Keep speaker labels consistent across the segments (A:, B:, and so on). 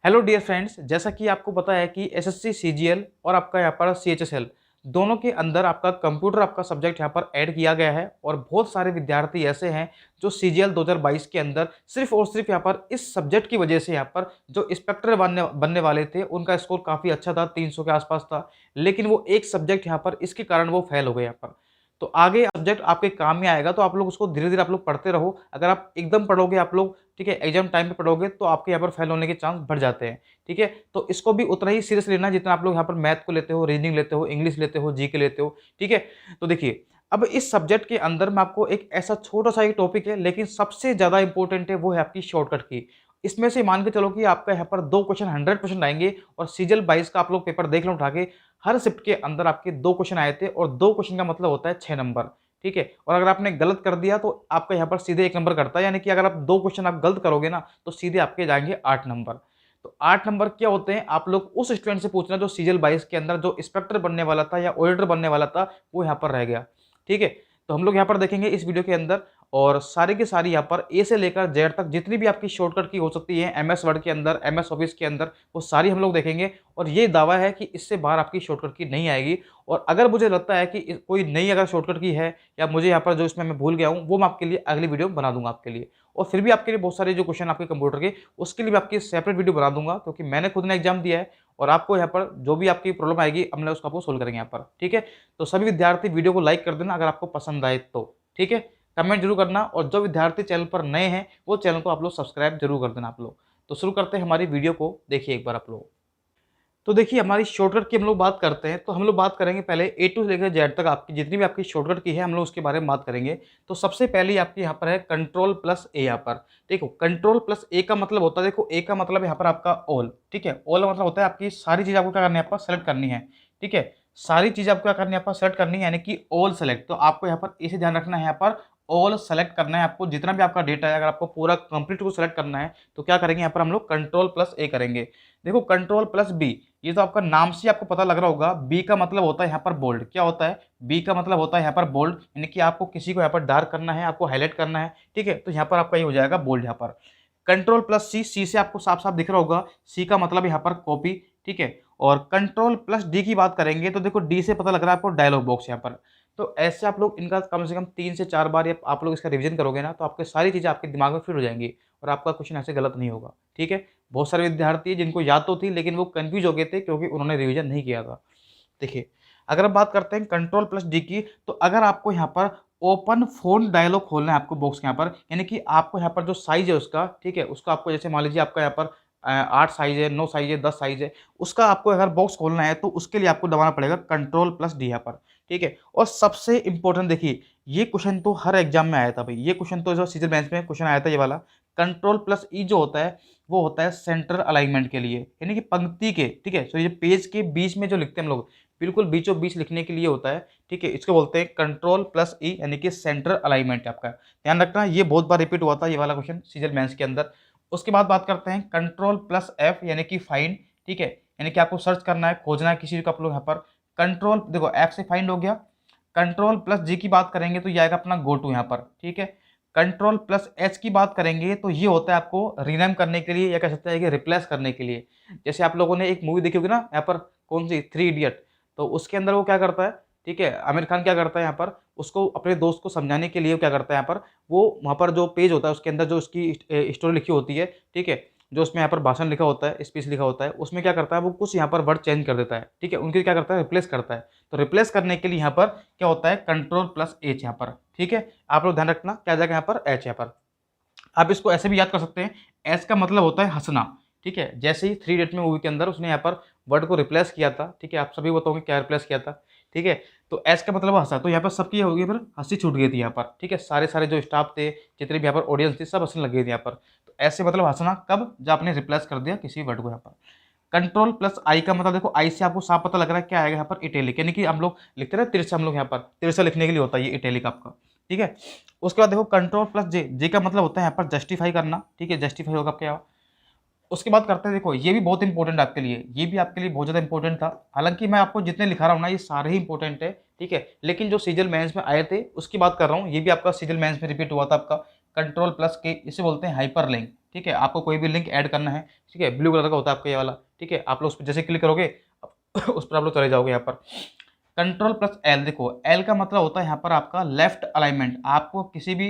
A: Hello dear friends, जैसा कि आपको पता है कि एसएससी सीजीएल और आपका यहाँ पर सीएचएसएल दोनों के अंदर आपका कंप्यूटर आपका सब्जेक्ट यहाँ पर ऐड किया गया है। और बहुत सारे विद्यार्थी ऐसे हैं जो सीजीएल 2022 के अंदर सिर्फ और सिर्फ यहाँ पर इस सब्जेक्ट की वजह से यहाँ पर जो इंस्पेक्टर बनने बनने वाले थे उनका स्कोर काफ़ी अच्छा था, 300 के आसपास था। लेकिन वो एक सब्जेक्ट यहाँ पर इसके कारण वो फेल हो गए यहाँ पर। तो आगे सब्जेक्ट आपके काम में आएगा, तो आप लोग उसको धीरे धीरे आप लोग पढ़ते रहो। अगर आप एकदम पढ़ोगे आप लोग, ठीक है, एग्जाम टाइम पे पढ़ोगे तो आपके यहाँ पर फेल होने के चांस बढ़ जाते हैं। ठीक है, तो इसको भी उतना ही सीरियस लेना जितना आप लोग यहाँ पर मैथ को लेते हो, रीजनिंग लेते हो, इंग्लिश लेते हो, जीके लेते हो। ठीक है, तो देखिए अब इस सब्जेक्ट के अंदर मैं आपको एक ऐसा छोटा सा एक टॉपिक है लेकिन सबसे ज्यादा इंपॉर्टेंट है, वो है आपकी शॉर्टकट की। इसमें से मान के चलो कि आपका यहाँ पर 2 क्वेश्चन 100% आएंगे। और सीजल 22 का आप लोग पेपर देख लो उठा के, हर शिफ्ट के अंदर आपके 2 क्वेश्चन आए थे और 2 क्वेश्चन का मतलब होता है 6 नंबर। ठीक है, और अगर आपने गलत कर दिया तो आपका यहाँ पर सीधे 1 नंबर करता है, यानी कि अगर आप 2 क्वेश्चन आप गलत करोगे ना तो सीधे आपके जाएंगे 8 नंबर। तो 8 नंबर क्या होते हैं, आप लोग उस स्टूडेंट से पूछना जो सीजल 22 के अंदर जो इंस्पेक्टर बनने वाला था या ऑडिटर बनने वाला था वो यहाँ पर रह गया। ठीक है, तो हम लोग यहाँ पर देखेंगे इस वीडियो के अंदर, और सारी की सारी यहाँ पर ए से लेकर जेड तक जितनी भी आपकी शॉर्टकट की हो सकती है एमएस वर्ड के अंदर, एमएस ऑफिस के अंदर, वो सारी हम लोग देखेंगे। और ये दावा है कि इससे बाहर आपकी शॉर्टकट की नहीं आएगी। और अगर मुझे लगता है कि कोई नई अगर शॉर्टकट की है या मुझे यहाँ पर जो इसमें मैं भूल गया हूँ वो मैं आपके लिए अगली वीडियो बना दूंगा आपके लिए। और फिर भी आपके लिए बहुत सारे जो क्वेश्चन आपके कंप्यूटर के उसके लिए भी आपकी सेपरेट वीडियो बना दूंगा, क्योंकि मैंने खुद ने एग्जाम दिया है। और आपको यहाँ पर जो भी आपकी प्रॉब्लम आएगी हम लोग उसको आपको सोल्व करेंगे यहाँ पर। ठीक है, तो सभी विद्यार्थी वीडियो को लाइक कर देना अगर आपको पसंद आए तो। ठीक है, कमेंट जरूर करना, और जो विद्यार्थी चैनल पर नए हैं वो चैनल को आप लोग सब्सक्राइब जरूर कर देना आप लोग। तो शुरू करते हैं हमारी वीडियो को, देखिए एक बार आप लोग। तो देखिए हमारी शॉर्टकट की हम लोग बात करते हैं, तो हम लोग बात करेंगे पहले ए टू लेकर जेड तक आपकी जितनी भी आपकी शॉर्टकट की है हम लोग उसके बारे में बात करेंगे। तो सबसे पहले आपकी यहाँ पर है कंट्रोल प्लस ए। यहाँ पर देखो कंट्रोल प्लस ए का मतलब होता है, देखो ए का मतलब यहाँ पर आपका ऑल। ठीक है, ऑल मतलब होता है आपकी सारी चीज आपको क्या करनी है, यहाँ पर सेलेक्ट करनी है। ठीक है, सारी चीज आपको क्या करनी है, यहाँ पर सेलेक्ट करनी है, यानी कि ऑल सेलेक्ट। तो आपको यहाँ पर इसे ध्यान रखना है, यहाँ पर ऑल सेलेक्ट करना है आपको। जितना भी आपका डेटा है अगर आपको पूरा कंप्लीट को सेलेक्ट करना है तो क्या करेंगे, यहाँ पर हम लोग कंट्रोल प्लस ए करेंगे। देखो कंट्रोल प्लस बी, ये तो आपका नाम से आपको पता लग रहा होगा, बी का मतलब होता है यहाँ पर बोल्ड। क्या होता है, बी का मतलब होता है यहाँ पर बोल्ड, यानी कि आपको किसी को यहाँ पर डार्क करना है, आपको हाईलाइट करना है। ठीक है, तो यहाँ पर आपका ये हो जाएगा बोल्ड। यहाँ पर कंट्रोल प्लस सी, सी से आपको साफ साफ दिख रहा होगा, सी का मतलब यहाँ पर कॉपी। ठीक है, और कंट्रोल प्लस डी की बात करेंगे तो देखो डी से पता लग रहा है आपको डायलॉग बॉक्स यहाँ पर। तो ऐसे आप लोग इनका कम से कम 3 से 4 बार आप लोग इसका रिवीजन करोगे ना तो आपके सारी चीज़ें आपके दिमाग में फिट हो जाएंगी और आपका क्वेश्चन ऐसे गलत नहीं होगा। ठीक है, बहुत सारे विद्यार्थी हैं जिनको याद तो थी लेकिन वो कंफ्यूज हो गए थे क्योंकि उन्होंने रिवीजन नहीं किया था। देखिए अगर आप बात करते हैं कंट्रोल प्लस डी की, तो अगर आपको यहाँ पर ओपन फोन डायलॉग खोलना है आपको बॉक्स के यहाँ पर, यानी कि आपको यहाँ पर जो साइज है उसका, ठीक है, उसका आपको जैसे मान लीजिए आपका यहाँ पर 8 साइज है, 9 साइज है, 10 साइज है, उसका आपको अगर बॉक्स खोलना है तो उसके लिए आपको दबाना पड़ेगा कंट्रोल प्लस डी यहाँ पर। ठीक है, और सबसे इंपॉर्टेंट देखिए, ये क्वेश्चन तो हर एग्जाम में आया था भाई, ये क्वेश्चन तो जो सीजन बेंच में क्वेश्चन आया था ये वाला। कंट्रोल प्लस ई जो होता है वो होता है सेंटर अलाइनमेंट के लिए, यानी कि पंक्ति के, ठीक है, तो ये पेज के बीच में जो लिखते हैं हम लोग, बिल्कुल बीचों बीच लिखने के लिए होता है। ठीक है, इसको बोलते हैं कंट्रोल प्लस ई, यानी कि सेंटर अलाइनमेंट आपका। ध्यान रखना, ये बहुत बार रिपीट हुआ था ये वाला क्वेश्चन सीजल मेंस के अंदर। उसके बाद बात करते हैं कंट्रोल प्लस एफ, यानी कि फाइंड। ठीक है, यानी कि आपको सर्च करना है, खोजना है किसी को आप लोग यहाँ पर। कंट्रोल देखो एफ से फाइंड हो गया। कंट्रोल प्लस जी की बात करेंगे तो ये आएगा अपना गो टू यहाँ पर। ठीक है, कंट्रोल प्लस एच की बात करेंगे तो ये होता है आपको रीनेम करने के लिए या कह सकते हैं कि रिप्लेस करने के लिए। जैसे आप लोगों ने एक मूवी देखी होगी ना यहाँ पर, कौन सी, 3 इडियट, तो उसके अंदर वो क्या करता है, ठीक है, आमिर खान क्या करता है यहाँ पर, उसको अपने दोस्त को समझाने के लिए वो क्या करता है यहाँ पर, वो वहाँ पर जो पेज होता है उसके अंदर जो उसकी स्टोरी लिखी होती है, ठीक है, जो उसमें यहाँ पर भाषण लिखा होता है, स्पीच लिखा होता है, उसमें क्या करता है वो कुछ यहाँ पर वर्ड चेंज कर देता है। ठीक है, उनके क्या करता है, रिप्लेस करता है। तो रिप्लेस करने के लिए यहाँ पर क्या होता है, कंट्रोल प्लस एच यहाँ पर। ठीक है, आप लोग ध्यान रखना क्या जाएगा यहाँ पर, एच यहाँ पर। आप इसको ऐसे भी याद कर सकते हैं, एस का मतलब होता है हंसना। ठीक है, जैसे ही 3 इडियट में मूवी के अंदर उसने यहाँ पर वर्ड को रिप्लेस किया था। ठीक है, आप सभी बताओगे क्या रिप्लेस किया था। ठीक है, तो एस का मतलब हंसा, तो यहाँ पर सबकी होगी पर हंसी छूट गई थी यहाँ पर। ठीक है, सारे सारे जो स्टाफ थे, जितने भी यहाँ पर ऑडियंस थी, सब हंसने लग गई थी यहाँ पर। तो ऐसे मतलब हंसना कब, जब आपने रिप्लेस कर दिया किसी वर्ड को यहाँ पर। कंट्रोल प्लस आई का मतलब देखो, आई से आपको साफ पता लग रहा है क्या आएगा यहाँ पर, इटैलिक, यानी कि हम लोग लिखते रहे तिरछा, हम लोग यहाँ पर तिरछा लिखने के लिए होता है ये इटैलिक आपका। ठीक है, उसके बाद देखो कंट्रोल प्लस जे, जे का मतलब होता है यहाँ पर जस्टिफाई करना। ठीक है, जस्टिफाई होगा क्या। उसके बाद करते हैं, देखो ये भी बहुत इंपॉर्टेंट आपके लिए, ये भी आपके लिए बहुत ज़्यादा इंपॉर्टेंट था। हालांकि मैं आपको जितने लिखा रहा हूँ ना ये सारे ही इंपॉर्टेंट है। ठीक है, लेकिन जो सीजल मेंस में आए थे उसकी बात कर रहा हूँ, ये भी आपका सीजल मेंस में रिपीट हुआ था आपका। कंट्रोल प्लस के, इसे बोलते हैं हाइपर लिंक। ठीक है, आपको कोई भी लिंक ऐड करना है, ठीक है, ब्लू कलर का होता है आपका ये वाला। ठीक है, आप लोग उस पर जैसे क्लिक करोगे उस पर आप लोग चले जाओगे यहाँ पर। कंट्रोल प्लस एल, देखो एल का मतलब होता है यहाँ पर आपका लेफ्ट अलाइनमेंट। आपको किसी भी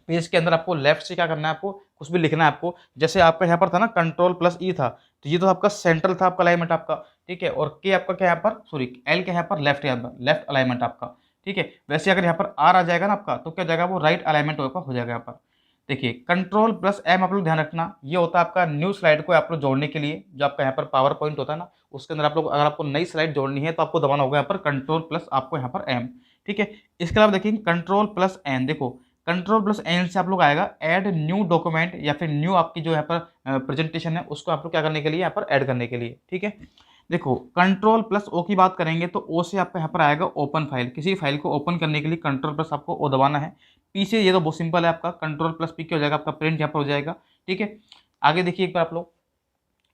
A: पेज के अंदर आपको लेफ्ट से क्या करना है, आपको कुछ भी लिखना है आपको। जैसे आपका यहाँ पर था ना कंट्रोल प्लस ई था, तो ये तो आपका सेंट्रल था आपका अलाइनमेंट आपका। ठीक है, और के आपका क्या यहाँ पर, सॉरी एल के यहाँ पर लेफ्ट, यहाँ पर लेफ्ट अलाइनमेंट आपका। ठीक है, वैसे अगर यहाँ पर आर आ जाएगा ना आपका, तो क्या जाएगा, वो राइट अलाइनमेंट हो जाएगा यहाँ पर। देखिए कंट्रोल प्लस एम आप लोग ध्यान रखना, ये होता है आपका न्यू स्लाइड को आप लोग जोड़ने के लिए। जो आपका यहाँ पर पावर पॉइंट होता है ना, उसके अंदर आप लोग अगर आपको नई स्लाइड जोड़नी है तो आपको दबाना होगा यहाँ पर कंट्रोल प्लस आपको यहाँ पर एम। ठीक है, इसके अलावा देखिए कंट्रोल प्लस एन, देखो कंट्रोल प्लस एन से आप लोग आएगा ऐड न्यू डॉक्यूमेंट, या फिर न्यू आपकी जो यहाँ पर प्रेजेंटेशन है उसको आप लोग क्या करने के लिए, यहाँ पर ऐड करने के लिए। ठीक है, देखो कंट्रोल प्लस ओ की बात करेंगे तो ओ से आपका यहाँ पर आएगा ओपन फाइल, किसी फाइल को ओपन करने के लिए कंट्रोल प्लस आपको ओ दबाना है। पी से ये तो बहुत सिंपल है, आपका कंट्रोल प्लस पी क्या हो जाएगा, आपका प्रिंट यहाँ पर हो जाएगा। ठीक है, आगे देखिए एक बार आप लोग,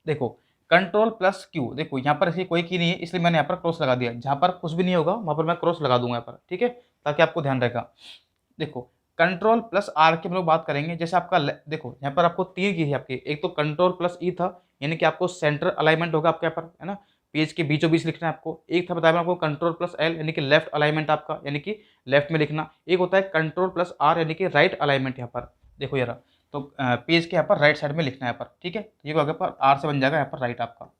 A: देखो कंट्रोल प्लस क्यू, देखो यहाँ पर ऐसी कोई की नहीं है इसलिए मैंने यहाँ पर क्रॉस लगा दिया, जहाँ पर कुछ भी नहीं होगा वहाँ पर मैं क्रॉस लगा दूंगा यहाँ पर। ठीक है, ताकि आपको ध्यान रहेगा। देखो कंट्रोल प्लस आर की हम लोग बात करेंगे, जैसे आपका देखो यहाँ पर आपको तीन की थी आपकी, एक तो कंट्रोल प्लस ई था, यानी कि आपको सेंटर अलाइनमेंट होगा आपके यहाँ पर, है ना, पेज के बीचों बीच लिखना है आपको। एक था बताया आपको कंट्रोल प्लस एल, यानी कि लेफ्ट अलाइनमेंट आपका, यानी कि लेफ्ट में लिखना। एक होता है कंट्रोल प्लस आर, यानी कि राइट अलाइनमेंट यहाँ पर, देखो यार, तो पेज के यहाँ पर राइट साइड में लिखना है यहाँ पर। ठीक है, ये आगे पर आर से बन जाएगा यहाँ पर राइट आपका।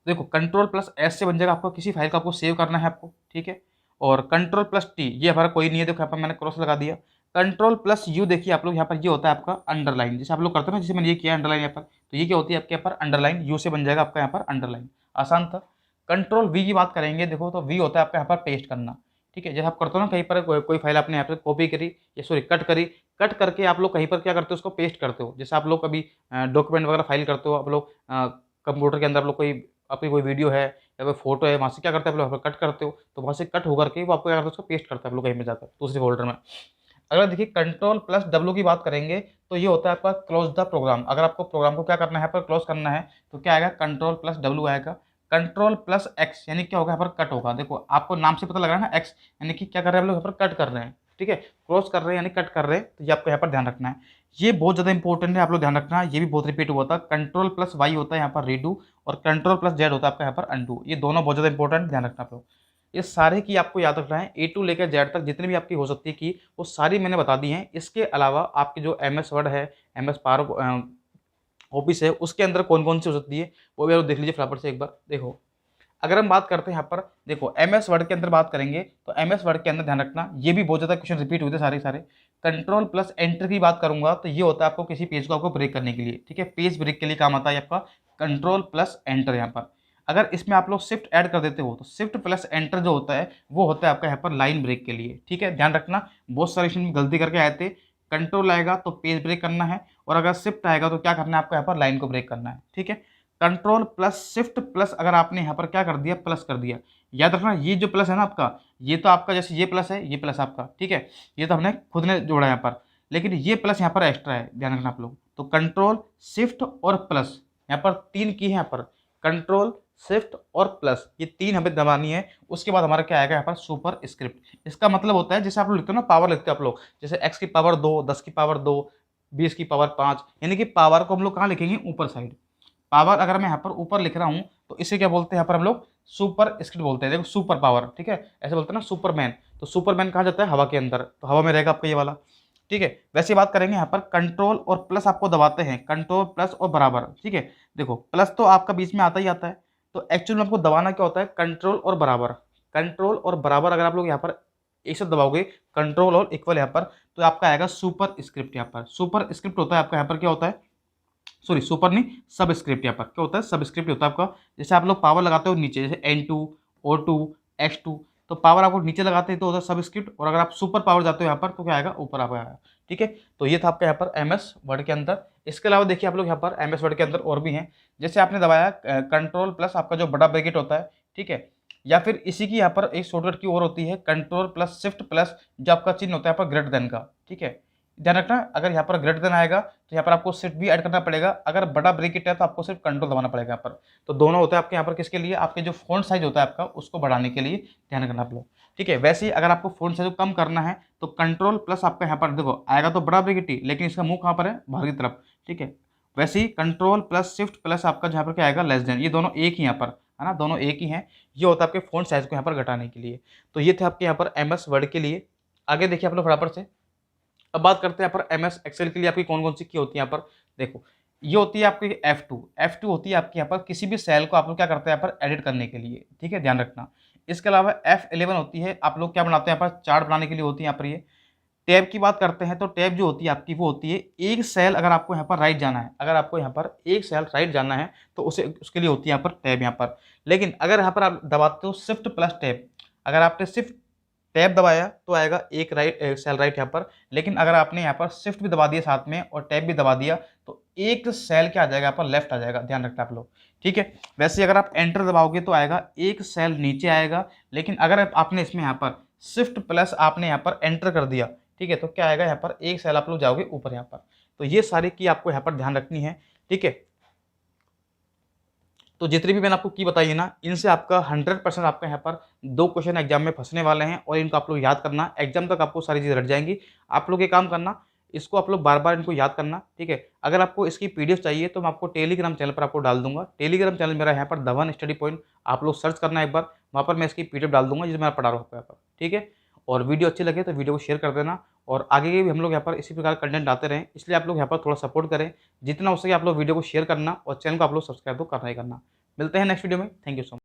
A: देखो कंट्रोल प्लस एस से बन जाएगा आपको किसी फाइल को आपको सेव करना है आपको। ठीक है, और कंट्रोल प्लस टी, ये हमारा कोई नहीं है, देखो यहाँ पर मैंने क्रॉस लगा दिया। कंट्रोल प्लस यू, देखिए आप लोग यहाँ पर ये होता है आपका अंडरलाइन, जैसे आप लोग करते हैं ना, जैसे मैंने ये किया अंडरलाइन यहाँ पर, तो ये क्या होती है आपके यहाँ पर अंडरलाइन, यू से बन जाएगा आपका यहाँ पर अंडरलाइन। आसान था। कंट्रोल वी की बात करेंगे, देखो तो वी होता है आपका यहाँ पर पेस्ट करना। ठीक है, जैसे आप करते हो ना कहीं पर कोई फाइल आपने यहाँ पर कॉपी करी, या सॉरी कट करी, कट करके आप लोग कहीं पर क्या करते हो, उसको पेस्ट करते हो। जैसे आप लोग कभी डॉक्यूमेंट वगैरह फाइल करते हो, आप लोग कंप्यूटर के अंदर आप लोग कोई आपकी कोई वीडियो है या कोई फोटो है, वहाँ से क्या करते हैं आप लोग कट करते हो, तो वहाँ से कट होकर के वो आपको क्या करते हैं, उसको पेस्ट करते हैं आप लोग कहीं में जाकर दूसरे फोल्डर में। अगर देखिए कंट्रोल प्लस डब्ल्यू की बात करेंगे तो ये होता है आपका क्लोज द प्रोग्राम। अगर आपको प्रोग्राम को क्या करना है, पर क्लोज करना है, तो क्या आएगा, कंट्रोल प्लस डब्ल्यू आएगा। कंट्रोल प्लस एक्स, यानी क्या होगा, यहाँ पर कट होगा। देखो आपको नाम से पता लग रहा है ना, एक्स यानी कि क्या कर रहे हैं हम लोग, यहाँ पर कट कर रहे हैं। ठीक है, क्रॉस कर रहे हैं यानी कट कर रहे हैं, तो ये आपको यहाँ पर ध्यान रखना है। ये बहुत ज़्यादा इंपॉर्टेंट है, आप लोग ध्यान रखना, ये भी बहुत रिपीट हुआ था। कंट्रोल प्लस वाई होता है यहाँ पर रीडू, और कंट्रोल प्लस जेड होता है आपका यहाँ पर अंडू। ये दोनों बहुत ज़्यादा इंपॉर्टेंट, ध्यान रखना आप लोग। ये सारे की आपको याद रखना है, ए टू लेकर जेड तक जितनी भी आपकी हो सकती है की, वो सारी मैंने बता दी हैं। इसके अलावा आपकी जो एम एस वर्ड है, एम एस पावर ऑफिस है, उसके अंदर कौन कौन सी हो सकती है वो भी आप देख लीजिए फटाफट से एक बार। देखो अगर हम बात करते हैं यहाँ पर, देखो एम एस वर्ड के अंदर बात करेंगे तो एम एस वर्ड के अंदर ध्यान रखना, ये भी बहुत ज़्यादा क्वेश्चन रिपीट हुए थे सारे सारे। कंट्रोल प्लस एंटर की बात करूंगा तो ये होता है आपको किसी पेज को आपको ब्रेक करने के लिए। ठीक है, पेज ब्रेक के लिए काम आता है आपका कंट्रोल प्लस एंटर यहाँ पर। अगर इसमें आप लोग शिफ्ट ऐड कर देते हो तो शिफ्ट प्लस एंटर जो होता है वो होता है आपका यहाँ पर लाइन ब्रेक के लिए। ठीक है, ध्यान रखना, बहुत सारे इसमें गलती करके आए थे। कंट्रोल आएगा तो पेज ब्रेक करना है, और अगर शिफ्ट आएगा तो क्या करना है आपको, यहाँ पर लाइन को ब्रेक करना है। ठीक है, कंट्रोल प्लस शिफ्ट प्लस अगर आपने यहाँ पर क्या कर दिया, प्लस कर दिया, याद रखना ये जो प्लस है ना आपका, ये तो आपका जैसे ये प्लस है, ये प्लस आपका, ठीक है, ये तो हमने खुद ने जोड़ा यहाँ पर, लेकिन ये प्लस यहाँ पर एक्स्ट्रा है, ध्यान रखना आप लोग। तो कंट्रोल शिफ्ट और प्लस, यहाँ पर तीन की है, यहाँ पर कंट्रोल शिफ्ट और प्लस, ये तीन हमें दबानी है। उसके बाद हमारा क्या आएगा यहाँ पर, सुपर स्क्रिप्ट। इसका मतलब होता है जैसे आप लोग लिखते हो ना, पावर लिखते हो आप लोग, जैसे x की पावर 2, 10 की पावर 2, 20 की पावर 5, यानी कि पावर को हम लोग कहाँ लिखेंगे, ऊपर साइड। पावर अगर मैं यहाँ पर ऊपर लिख रहा हूँ तो इसे क्या बोलते हैं यहाँ पर हम लोग, सुपर स्क्रिप्ट बोलते हैं। देखो सुपर पावर, ठीक है, ऐसे बोलते हैं ना सुपरमैन, तो सुपरमैन कहाँ जाता है, हवा के अंदर, तो हवा में रहेगा आपका ये वाला। ठीक है, वैसे बात करेंगे यहाँ पर कंट्रोल और प्लस आपको दबाते हैं, कंट्रोल प्लस और बराबर। ठीक है, देखो प्लस तो आपका बीच में आता ही आता है, तो एक्चुअल में आपको दबाना क्या होता है, कंट्रोल और बराबर। कंट्रोल और बराबर अगर आप लोग यहाँ पर एक साथ दबाओगे, कंट्रोल और इक्वल यहाँ पर, तो आपका आएगा सुपर स्क्रिप्ट। यहाँ पर सुपर स्क्रिप्ट होता है आपका, यहाँ पर क्या होता है, सॉरी सुपर नहीं, सब स्क्रिप्ट। यहाँ पर क्या होता है, सब स्क्रिप्ट होता है आपका। जैसे आप लोग पावर लगाते हो नीचे, जैसे N2, O2, X2, तो पावर आपको नीचे लगाते हैं तो होता है सब स्क्रिप्ट, और अगर आप सुपर पावर जाते हो यहाँ पर तो क्या आएगा, ऊपर आपका आएगा। ठीक है, तो ये था आपका यहाँ पर MS वर्ड के अंदर। इसके अलावा देखिए आप लोग यहाँ पर MS वर्ड के अंदर और भी हैं, जैसे आपने दबाया कंट्रोल प्लस आपका जो बड़ा ब्रैकेट होता है, ठीक है, या फिर इसी की यहाँ पर एक शॉर्टकट की और होती है, कंट्रोल प्लस शिफ्ट प्लस जो आपका चिन्ह होता है यहाँ पर ग्रेटर देन का। ठीक है, ध्यान रखना, अगर यहाँ पर ग्रेटर देन आएगा तो यहाँ पर आपको शिफ्ट भी ऐड करना पड़ेगा, अगर बड़ा ब्रैकेट है तो आपको सिर्फ कंट्रोल दबाना पड़ेगा यहाँ पर। तो दोनों होता है आपके यहाँ पर किसके लिए, आपके जो फ़ॉन्ट साइज़ होता है आपका उसको बढ़ाने के लिए, ध्यान रखना आप लोग, ठीक है। वैसे ही अगर आपको फ़ॉन्ट साइज़ को कम करना है तो कंट्रोल प्लस आपका यहाँ पर देखो आएगा तो बड़ा ब्रैकेट ही, लेकिन इसका मुँह कहाँ पर है, बाहर की तरफ, ठीक है। वैसे ही कंट्रोल प्लस शिफ्ट प्लस आपका जहाँ पर क्या आएगा लेस देन, ये दोनों एक ही यहाँ पर है ना, दोनों एक ही हैं। ये होता है आपके फ़ॉन्ट साइज़ को यहाँ पर घटाने के लिए। तो ये थे आपके यहाँ पर एमएस वर्ड के लिए। आगे देखिए आप लोग फटाफट से, अब बात करते हैं यहाँ पर एमएस एक्सेल के लिए आपकी कौन कौन सी की होती है। यहाँ पर देखो ये होती है आपकी F2 होती है आपकी यहाँ पर किसी भी सेल को आप लोग क्या करते हैं यहाँ पर एडिट करने के लिए, ठीक है, ध्यान रखना। इसके अलावा F11 होती है, आप लोग क्या बनाते हैं यहाँ पर चार्ट बनाने के लिए होती है यहाँ पर। ये टैब की बात करते हैं तो टैब जो होती है आपकी वो होती है एक सेल, अगर आपको यहाँ पर राइट जाना है, अगर आपको यहाँ पर एक सेल राइट जाना है तो उसे उसके लिए होती है यहाँ पर टैब यहाँ पर। लेकिन अगर यहाँ पर आप दबाते हो शिफ्ट प्लस टैब, अगर आपने शिफ्ट टैब दबाया तो आएगा एक सेल राइट यहाँ पर, लेकिन अगर आपने यहाँ पर शिफ्ट भी दबा दिया साथ में और टैब भी दबा दिया तो एक सेल क्या आ जाएगा यहाँ पर लेफ्ट आ जाएगा, ध्यान रखना आप लोग, ठीक है। वैसे अगर आप एंटर दबाओगे तो आएगा एक सेल नीचे आएगा, लेकिन अगर आपने इसमें यहाँ पर शिफ्ट प्लस आपने यहाँ पर एंटर कर दिया, ठीक है, तो क्या आएगा यहाँ पर एक सेल आप लोग जाओगे ऊपर यहाँ पर। तो ये सारी की आपको यहाँ पर ध्यान रखनी है, ठीक है। तो जितनी भी मैंने आपको की बताई है ना, इनसे आपका 100% आपका यहाँ पर 2 क्वेश्चन एग्जाम में फंसने वाले हैं और इनको आप लोग याद करना, एग्जाम तक आपको सारी चीज़ें रट जाएंगी। आप लोग ये काम करना, इसको आप लोग बार बार इनको याद करना, ठीक है। अगर आपको इसकी पीडीएफ चाहिए तो मैं आपको टेलीग्राम चैनल पर आपको डाल दूंगा। टेलीग्राम चैनल मेरा यहाँ पर धवन स्टडी पॉइंट, आप लोग सर्च करना एक बार, वहाँ पर मैं इसकी पीडीएफ डाल दूंगा जिसमें मैं पढ़ा रहा हूँ यहाँ पर, ठीक है। और वीडियो अच्छी लगे तो वीडियो को शेयर कर देना, और आगे के भी हम लोग यहाँ पर इसी प्रकार कंटेंट आते रहें, इसलिए आप लोग यहाँ पर थोड़ा सपोर्ट करें। जितना हो सके आप लोग वीडियो को शेयर करना और चैनल को आप लोग सब्सक्राइब तो करना ही करना। मिलते हैं नेक्स्ट वीडियो में, थैंक यू सो मच।